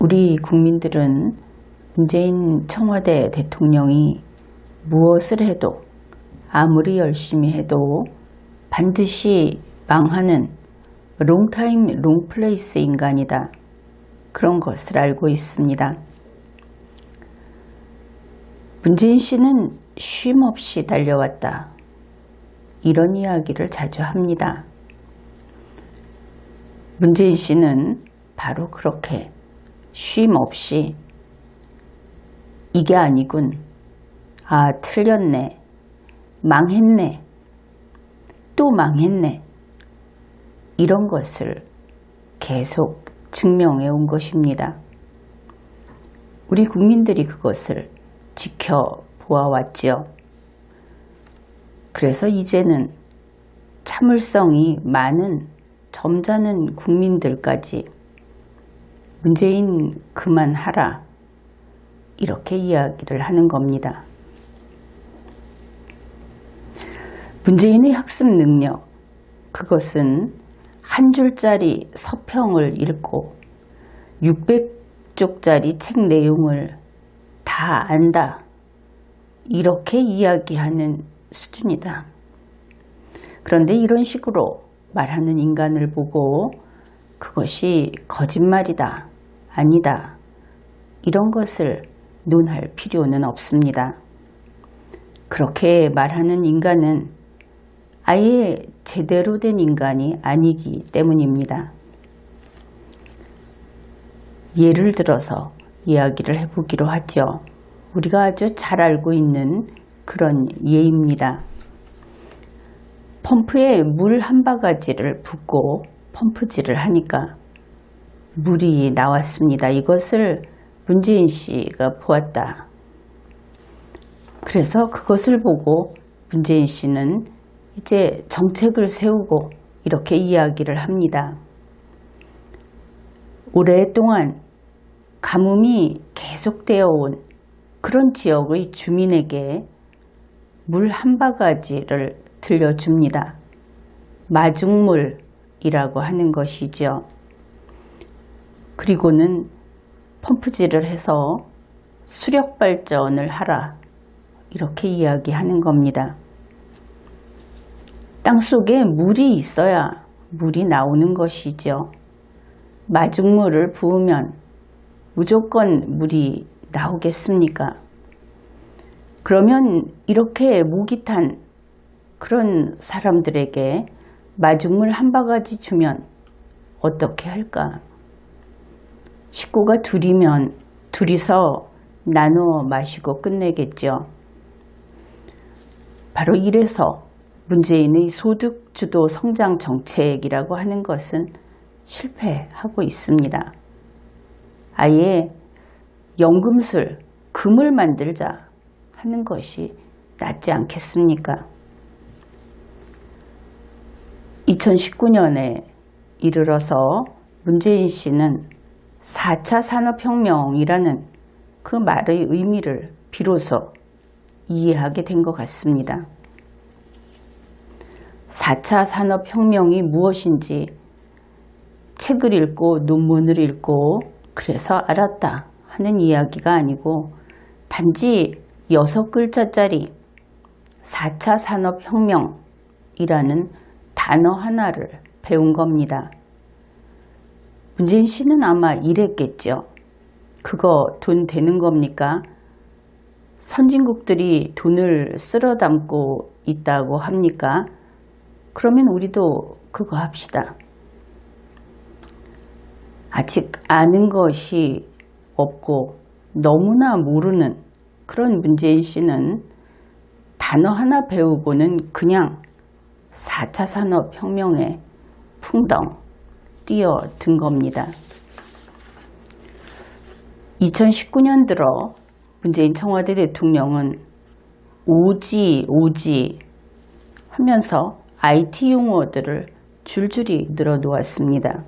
우리 국민들은 문재인 청와대 대통령이 무엇을 해도 아무리 열심히 해도 반드시 망하는 롱타임 롱플레이스 인간이다. 그런 것을 알고 있습니다. 문재인 씨는 쉼없이 달려왔다. 이런 이야기를 자주 합니다. 문재인 씨는 바로 그렇게 쉼없이 이게 아니군, 아 틀렸네, 망했네, 또 망했네, 이런 것을 계속 증명해 온 것입니다. 우리 국민들이 그것을 지켜보아왔지요. 그래서 이제는 참을성이 많은 점잖은 국민들까지 문재인 그만하라, 이렇게 이야기를 하는 겁니다. 문재인의 학습 능력, 그것은 한 줄짜리 서평을 읽고 600쪽짜리 책 내용을 다 안다, 이렇게 이야기하는 수준이다. 그런데 이런 식으로 말하는 인간을 보고 그것이 거짓말이다, 아니다, 이런 것을 논할 필요는 없습니다. 그렇게 말하는 인간은 아예 제대로 된 인간이 아니기 때문입니다. 예를 들어서 이야기를 해보기로 하죠. 우리가 아주 잘 알고 있는 그런 예입니다. 펌프에 물 한 바가지를 붓고 펌프질을 하니까 물이 나왔습니다. 이것을 문재인 씨가 보았다. 그래서 그것을 보고 문재인 씨는 이제 정책을 세우고 이렇게 이야기를 합니다. 오랫동안 가뭄이 계속되어 온 그런 지역의 주민에게 물 한 바가지를 들려줍니다. 마중물이라고 하는 것이죠. 그리고는 펌프질을 해서 수력 발전을 하라, 이렇게 이야기하는 겁니다. 땅속에 물이 있어야 물이 나오는 것이죠. 마중물을 부으면 무조건 물이 나오겠습니까? 그러면 이렇게 목이 탄 그런 사람들에게 마중물 한 바가지 주면 어떻게 할까? 식구가 둘이면 둘이서 나누어 마시고 끝내겠죠. 바로 이래서 문재인의 소득주도 성장 정책이라고 하는 것은 실패하고 있습니다. 아예 연금술, 금을 만들자 하는 것이 낫지 않겠습니까? 2019년에 이르러서 문재인 씨는 4차 산업혁명이라는 그 말의 의미를 비로소 이해하게 된 것 같습니다. 4차 산업혁명이 무엇인지 책을 읽고 논문을 읽고 그래서 알았다 하는 이야기가 아니고 단지 6글자짜리 4차 산업혁명이라는 단어 하나를 배운 겁니다. 문재인 씨는 아마 이랬겠죠. 그거 돈 되는 겁니까? 선진국들이 돈을 쓸어 담고 있다고 합니까? 그러면 우리도 그거 합시다. 아직 아는 것이 없고 너무나 모르는 그런 문재인 씨는 단어 하나 배우고는 그냥 4차 산업혁명에 풍덩 뛰어든 겁니다. 2019년 들어 문재인 청와대 대통령은 오지 하면서 IT 용어들을 줄줄이 늘어놓았습니다.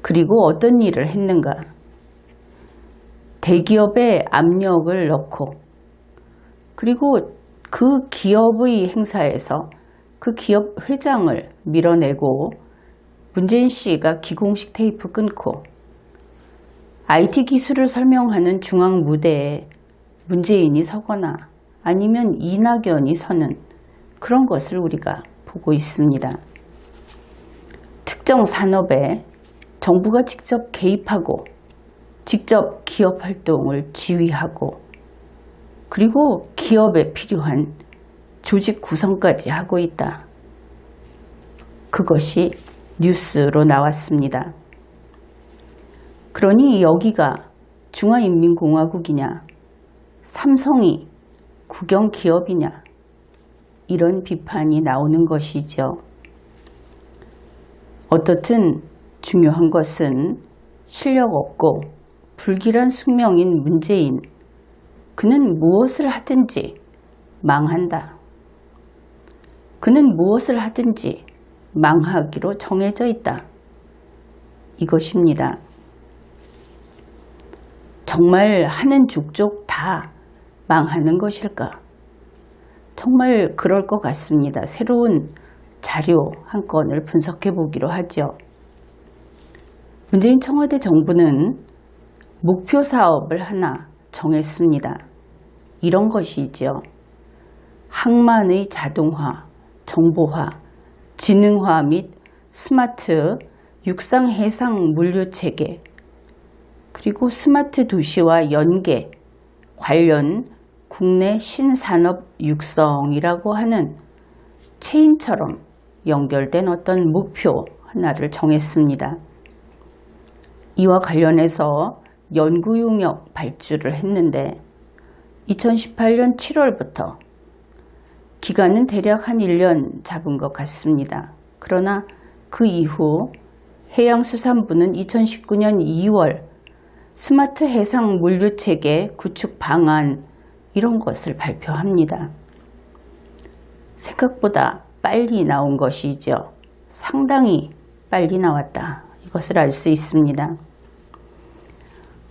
그리고 어떤 일을 했는가? 대기업에 압력을 넣고 그리고 그 기업의 행사에서 그 기업 회장을 밀어내고 문재인 씨가 기공식 테이프 끊고 IT 기술을 설명하는 중앙 무대에 문재인이 서거나 아니면 이낙연이 서는 그런 것을 우리가 보고 있습니다. 특정 산업에 정부가 직접 개입하고 직접 기업 활동을 지휘하고 그리고 기업에 필요한 조직 구성까지 하고 있다. 그것이 뉴스로 나왔습니다. 그러니 여기가 중화인민공화국이냐, 삼성이 국영기업이냐 이런 비판이 나오는 것이죠. 어떻든 중요한 것은 실력 없고 불길한 숙명인 문재인, 그는 무엇을 하든지 망한다. 그는 무엇을 하든지 망하기로 정해져 있다. 이것입니다. 정말 하는 족족 다 망하는 것일까? 정말 그럴 것 같습니다. 새로운 자료 한 건을 분석해 보기로 하죠. 문재인 청와대 정부는 목표 사업을 하나 정했습니다. 이런 것이죠. 항만의 자동화, 정보화, 지능화 및 스마트 육상 해상 물류 체계, 그리고 스마트 도시와 연계 관련 국내 신산업 육성이라고 하는 체인처럼 연결된 어떤 목표 하나를 정했습니다. 이와 관련해서 연구 용역 발주를 했는데 2018년 7월부터 기간은 대략 한 1년 잡은 것 같습니다. 그러나 그 이후 해양수산부는 2019년 2월 스마트 해상 물류체계 구축 방안 이런 것을 발표합니다. 생각보다 빨리 나온 것이죠. 상당히 빨리 나왔다. 이것을 알 수 있습니다.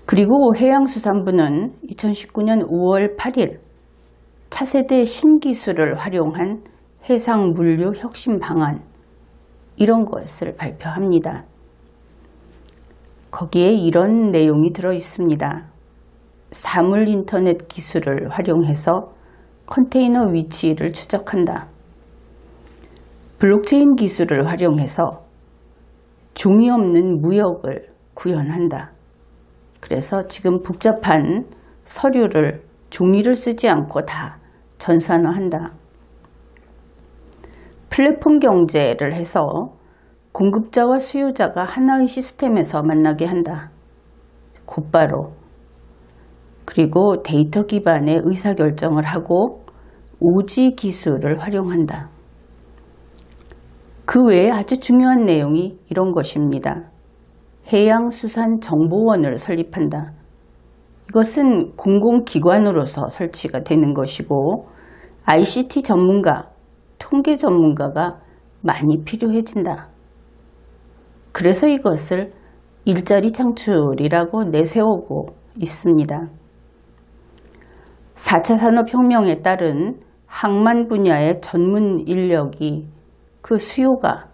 그리고 해양수산부는 2019년 5월 8일 차세대 신기술을 활용한 해상 물류 혁신 방안 이런 것을 발표합니다. 거기에 이런 내용이 들어 있습니다. 사물 인터넷 기술을 활용해서 컨테이너 위치를 추적한다. 블록체인 기술을 활용해서 종이 없는 무역을 구현한다. 그래서 지금 복잡한 서류를 종이를 쓰지 않고 다 전산화한다. 플랫폼 경제를 해서 공급자와 수요자가 하나의 시스템에서 만나게 한다. 곧바로. 그리고 데이터 기반의 의사결정을 하고 오지 기술을 활용한다. 그 외에 아주 중요한 내용이 이런 것입니다. 해양수산정보원을 설립한다. 이것은 공공기관으로서 설치가 되는 것이고 ICT 전문가, 통계 전문가가 많이 필요해진다. 그래서 이것을 일자리 창출이라고 내세우고 있습니다. 4차 산업혁명에 따른 항만 분야의 전문 인력이 그 수요가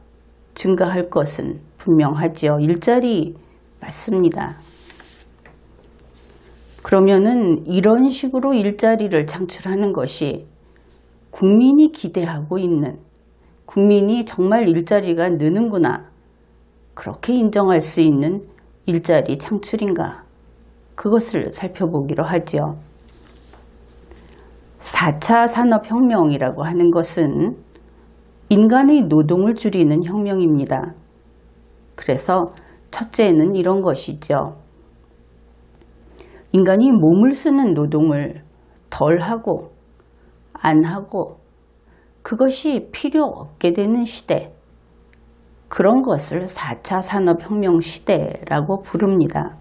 증가할 것은 분명하죠. 일자리 맞습니다. 그러면은 이런 식으로 일자리를 창출하는 것이 국민이 기대하고 있는, 국민이 정말 일자리가 느는구나 그렇게 인정할 수 있는 일자리 창출인가, 그것을 살펴보기로 하죠. 4차 산업혁명이라고 하는 것은 인간의 노동을 줄이는 혁명입니다. 그래서 첫째는 이런 것이죠. 인간이 몸을 쓰는 노동을 덜 하고 안 하고 그것이 필요 없게 되는 시대, 그런 것을 4차 산업혁명 시대라고 부릅니다.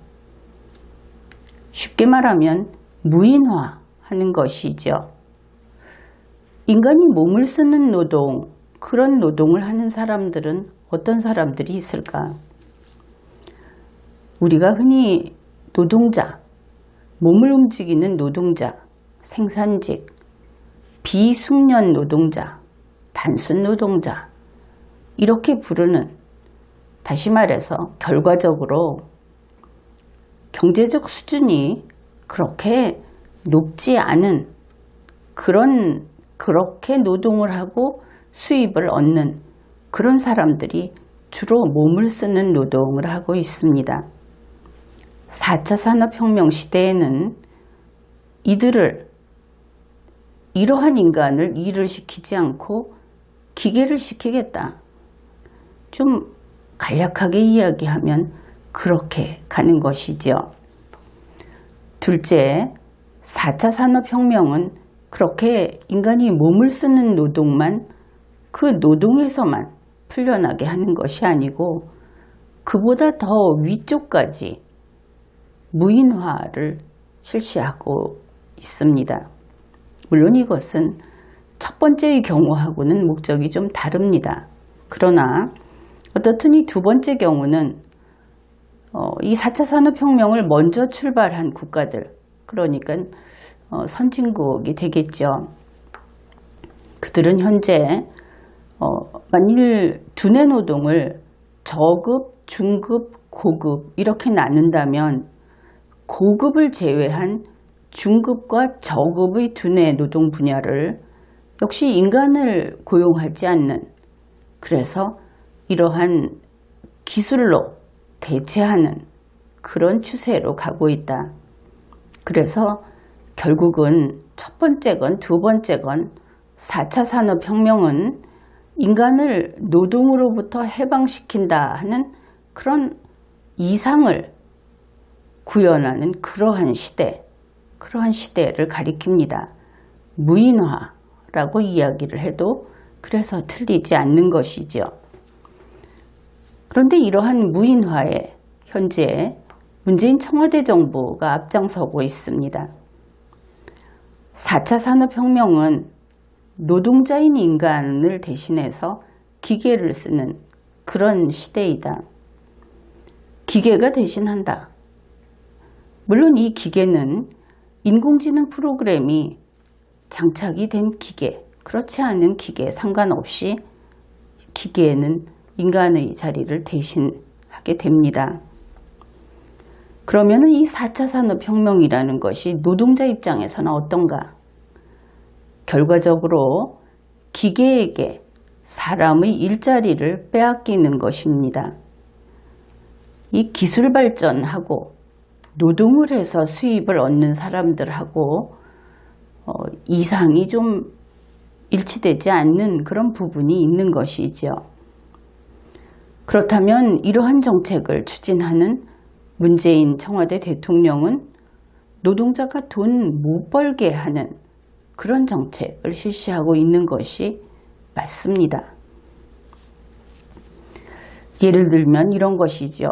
쉽게 말하면 무인화하는 것이죠. 인간이 몸을 쓰는 노동, 그런 노동을 하는 사람들은 어떤 사람들이 있을까? 우리가 흔히 노동자, 몸을 움직이는 노동자, 생산직, 비숙련 노동자, 단순 노동자 이렇게 부르는, 다시 말해서 결과적으로 경제적 수준이 그렇게 높지 않은 그렇게 노동을 하고 수입을 얻는 그런 사람들이 주로 몸을 쓰는 노동을 하고 있습니다. 4차 산업혁명 시대에는 이러한 인간을 일을 시키지 않고 기계를 시키겠다. 좀 간략하게 이야기하면 그렇게 가는 것이죠. 둘째, 4차 산업혁명은 그렇게 인간이 몸을 쓰는 노동만, 그 노동에서만 풀려나게 하는 것이 아니고 그보다 더 위쪽까지 무인화를 실시하고 있습니다. 물론 이것은 첫 번째의 경우하고는 목적이 좀 다릅니다. 그러나 어떻든 이 두 번째 경우는 이 4차 산업혁명을 먼저 출발한 국가들, 그러니까 선진국이 되겠죠. 그들은 현재 만일 두뇌 노동을 저급, 중급, 고급 이렇게 나눈다면 고급을 제외한 중급과 저급의 두뇌 노동 분야를 역시 인간을 고용하지 않는, 그래서 이러한 기술로 대체하는 그런 추세로 가고 있다. 그래서 결국은 첫 번째건 두 번째건 4차 산업혁명은 인간을 노동으로부터 해방시킨다 하는 그런 이상을 구현하는 그러한 시대를 가리킵니다. 무인화라고 이야기를 해도 그래서 틀리지 않는 것이죠. 그런데 이러한 무인화에 현재 문재인 청와대 정부가 앞장서고 있습니다. 4차 산업혁명은 노동자인 인간을 대신해서 기계를 쓰는 그런 시대이다. 기계가 대신한다. 물론 이 기계는 인공지능 프로그램이 장착이 된 기계, 그렇지 않은 기계 상관없이 기계에는 인간의 자리를 대신하게 됩니다. 그러면 이 4차 산업혁명이라는 것이 노동자 입장에서는 어떤가? 결과적으로 기계에게 사람의 일자리를 빼앗기는 것입니다. 이 기술 발전하고 노동을 해서 수입을 얻는 사람들하고 이상이 좀 일치되지 않는 그런 부분이 있는 것이죠. 그렇다면 이러한 정책을 추진하는 문재인 청와대 대통령은 노동자가 돈 못 벌게 하는 그런 정책을 실시하고 있는 것이 맞습니다. 예를 들면 이런 것이죠.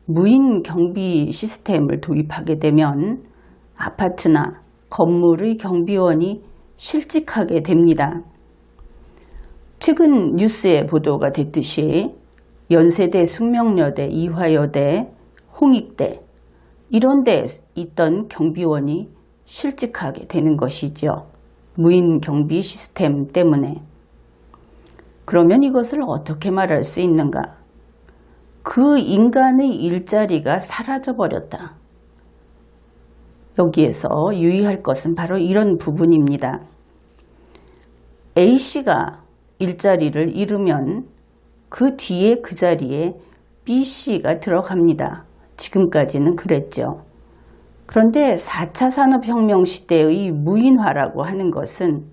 무인 경비 시스템을 도입하게 되면 아파트나 건물의 경비원이 실직하게 됩니다. 최근 뉴스에 보도가 됐듯이 연세대, 숙명여대, 이화여대, 홍익대 이런 데 있던 경비원이 실직하게 되는 것이죠. 무인 경비 시스템 때문에. 그러면 이것을 어떻게 말할 수 있는가? 그 인간의 일자리가 사라져버렸다. 여기에서 유의할 것은 바로 이런 부분입니다. A씨가 일자리를 잃으면 그 뒤에 그 자리에 B씨가 들어갑니다. 지금까지는 그랬죠. 그런데 4차 산업혁명 시대의 무인화라고 하는 것은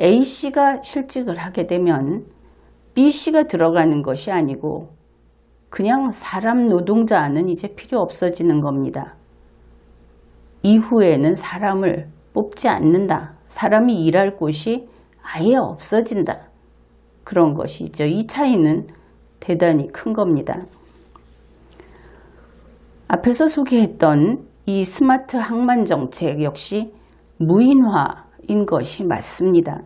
A씨가 실직을 하게 되면 B씨가 들어가는 것이 아니고 그냥 사람 노동자는 이제 필요 없어지는 겁니다. 이후에는 사람을 뽑지 않는다. 사람이 일할 곳이 아예 없어진다. 그런 것이죠. 이 차이는 대단히 큰 겁니다. 앞에서 소개했던 이 스마트 항만 정책 역시 무인화인 것이 맞습니다.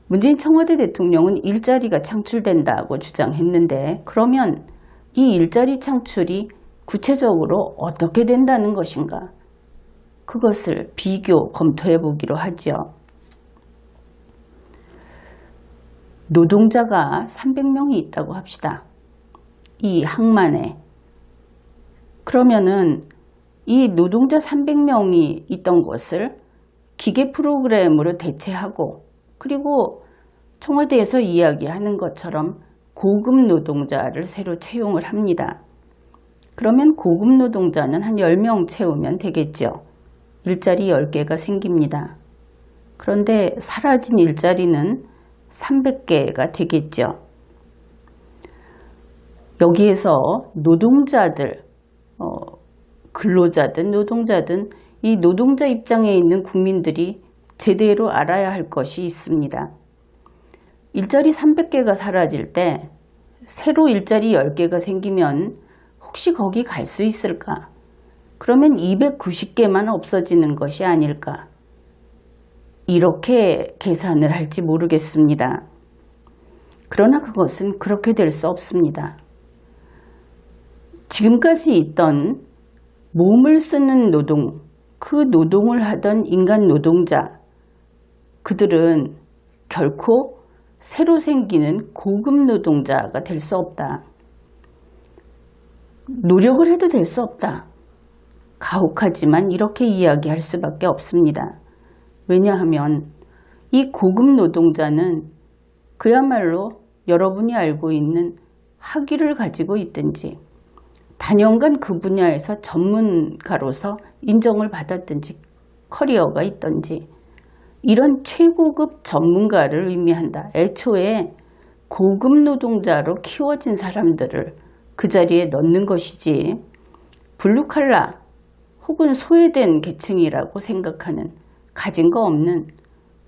문재인 청와대 대통령은 일자리가 창출된다고 주장했는데 그러면 이 일자리 창출이 구체적으로 어떻게 된다는 것인가? 그것을 비교 검토해 보기로 하죠. 노동자가 300명이 있다고 합시다. 이 항만에 그러면은 이 노동자 300명이 있던 것을 기계 프로그램으로 대체하고, 그리고 청와대에서 이야기하는 것처럼 고급 노동자를 새로 채용을 합니다. 그러면 고급 노동자는 한 10명 채우면 되겠죠. 일자리 10개가 생깁니다. 그런데 사라진 일자리는 300개가 되겠죠. 여기에서 노동자들, 근로자든 노동자든 이 노동자 입장에 있는 국민들이 제대로 알아야 할 것이 있습니다. 일자리 300개가 사라질 때 새로 일자리 10개가 생기면 혹시 거기 갈 수 있을까? 그러면 290개만 없어지는 것이 아닐까? 이렇게 계산을 할지 모르겠습니다. 그러나 그것은 그렇게 될 수 없습니다. 지금까지 있던 몸을 쓰는 노동, 그 노동을 하던 인간 노동자, 그들은 결코 새로 생기는 고급 노동자가 될 수 없다. 노력을 해도 될 수 없다. 가혹하지만 이렇게 이야기할 수밖에 없습니다. 왜냐하면 이 고급 노동자는 그야말로 여러분이 알고 있는 학위를 가지고 있든지 단연간 그 분야에서 전문가로서 인정을 받았든지 커리어가 있든지 이런 최고급 전문가를 의미한다. 애초에 고급 노동자로 키워진 사람들을 그 자리에 넣는 것이지, 블루칼라 혹은 소외된 계층이라고 생각하는 가진 거 없는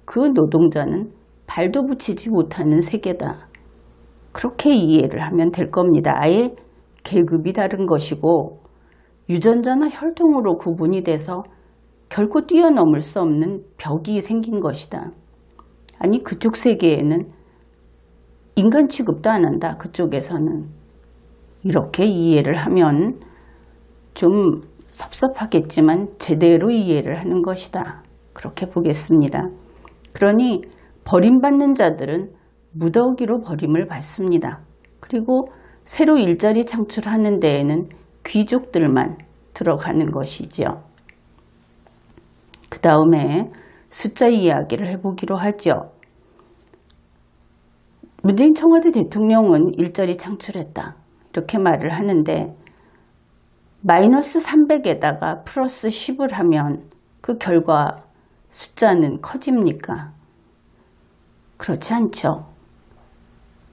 그 노동자는 발도 붙이지 못하는 세계다. 그렇게 이해를 하면 될 겁니다. 아예 계급이 다른 것이고 유전자나 혈통으로 구분이 돼서 결코 뛰어넘을 수 없는 벽이 생긴 것이다. 아니, 그쪽 세계에는 인간 취급도 안 한다. 그쪽에서는. 이렇게 이해를 하면 좀 섭섭하겠지만 제대로 이해를 하는 것이다. 그렇게 보겠습니다. 그러니 버림받는 자들은 무더기로 버림을 받습니다. 그리고 새로 일자리 창출하는 데에는 귀족들만 들어가는 것이죠. 그 다음에 숫자 이야기를 해보기로 하죠. 문재인 청와대 대통령은 일자리 창출했다. 이렇게 말을 하는데 마이너스 300에다가 플러스 10을 하면 그 결과 숫자는 커집니까? 그렇지 않죠.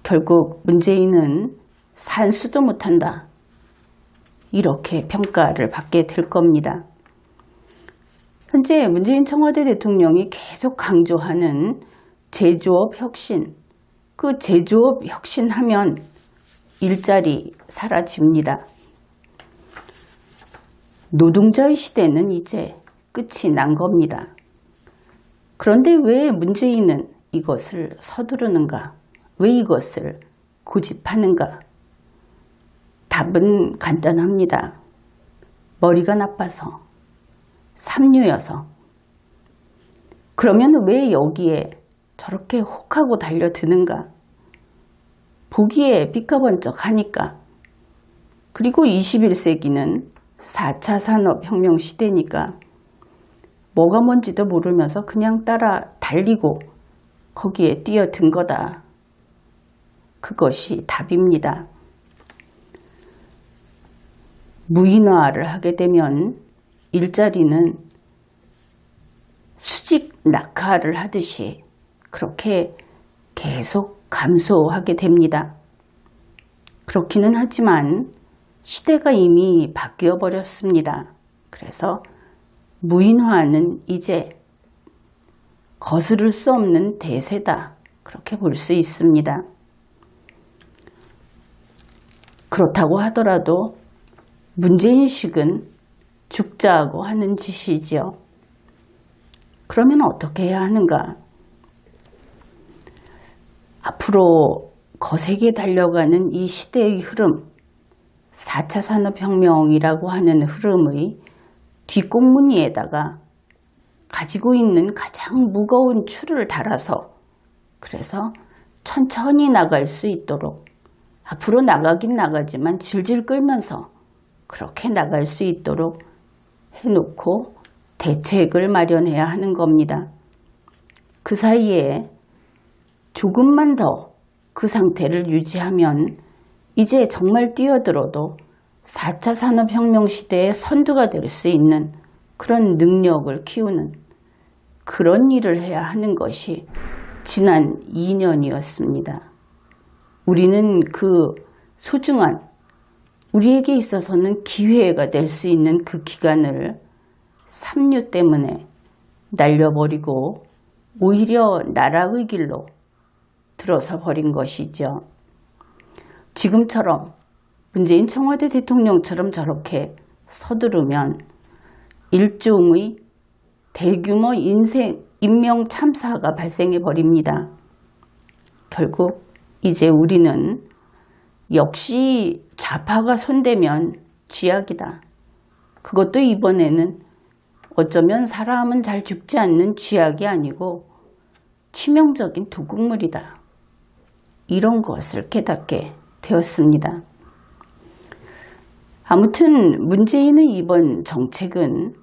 결국 문재인은 산수도 못한다. 이렇게 평가를 받게 될 겁니다. 현재 문재인 청와대 대통령이 계속 강조하는 제조업 혁신, 그 제조업 혁신하면 일자리 사라집니다. 노동자의 시대는 이제 끝이 난 겁니다. 그런데 왜 문재인은 이것을 서두르는가? 왜 이것을 고집하는가? 답은 간단합니다. 머리가 나빠서, 삼류여서. 그러면 왜 여기에 저렇게 혹하고 달려드는가? 보기에 삐까번쩍하니까. 그리고 21세기는 4차 산업혁명 시대니까 뭐가 뭔지도 모르면서 그냥 따라 달리고 거기에 뛰어든 거다. 그것이 답입니다. 무인화를 하게 되면 일자리는 수직 낙하를 하듯이 그렇게 계속 감소하게 됩니다. 그렇기는 하지만 시대가 이미 바뀌어 버렸습니다. 그래서 무인화는 이제 거스를 수 없는 대세다. 그렇게 볼 수 있습니다. 그렇다고 하더라도 문제인식은 죽자고 하는 짓이지요. 그러면 어떻게 해야 하는가? 앞으로 거세게 달려가는 이 시대의 흐름, 4차 산업혁명이라고 하는 흐름의 뒷꽁무니에다가 가지고 있는 가장 무거운 추를 달아서, 그래서 천천히 나갈 수 있도록, 앞으로 나가긴 나가지만 질질 끌면서 그렇게 나갈 수 있도록 해놓고 대책을 마련해야 하는 겁니다. 그 사이에 조금만 더 그 상태를 유지하면 이제 정말 뛰어들어도 4차 산업혁명 시대의 선두가 될 수 있는 그런 능력을 키우는 그런 일을 해야 하는 것이 지난 2년이었습니다. 우리는 그 소중한 우리에게 있어서는 기회가 될 수 있는 그 기간을 삼류 때문에 날려버리고 오히려 나락의 길로 들어서 버린 것이죠. 지금처럼 문재인 청와대 대통령처럼 저렇게 서두르면 일종의 대규모 인명 참사가 발생해 버립니다. 결국 이제 우리는 역시 좌파가 손대면 쥐약이다. 그것도 이번에는 어쩌면 사람은 잘 죽지 않는 쥐약이 아니고 치명적인 도극물이다. 이런 것을 깨닫게 되었습니다. 아무튼 문재인의 이번 정책은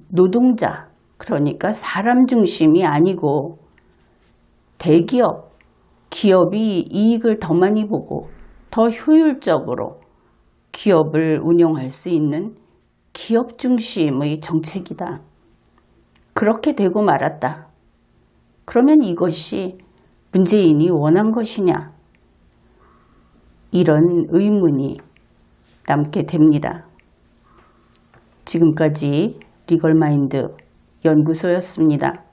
노동자, 그러니까 사람 중심이 아니고 대기업, 기업이 이익을 더 많이 보고 더 효율적으로 기업을 운영할 수 있는 기업 중심의 정책이다. 그렇게 되고 말았다. 그러면 이것이 문재인이 원한 것이냐? 이런 의문이 남게 됩니다. 지금까지 리걸마인드 연구소였습니다.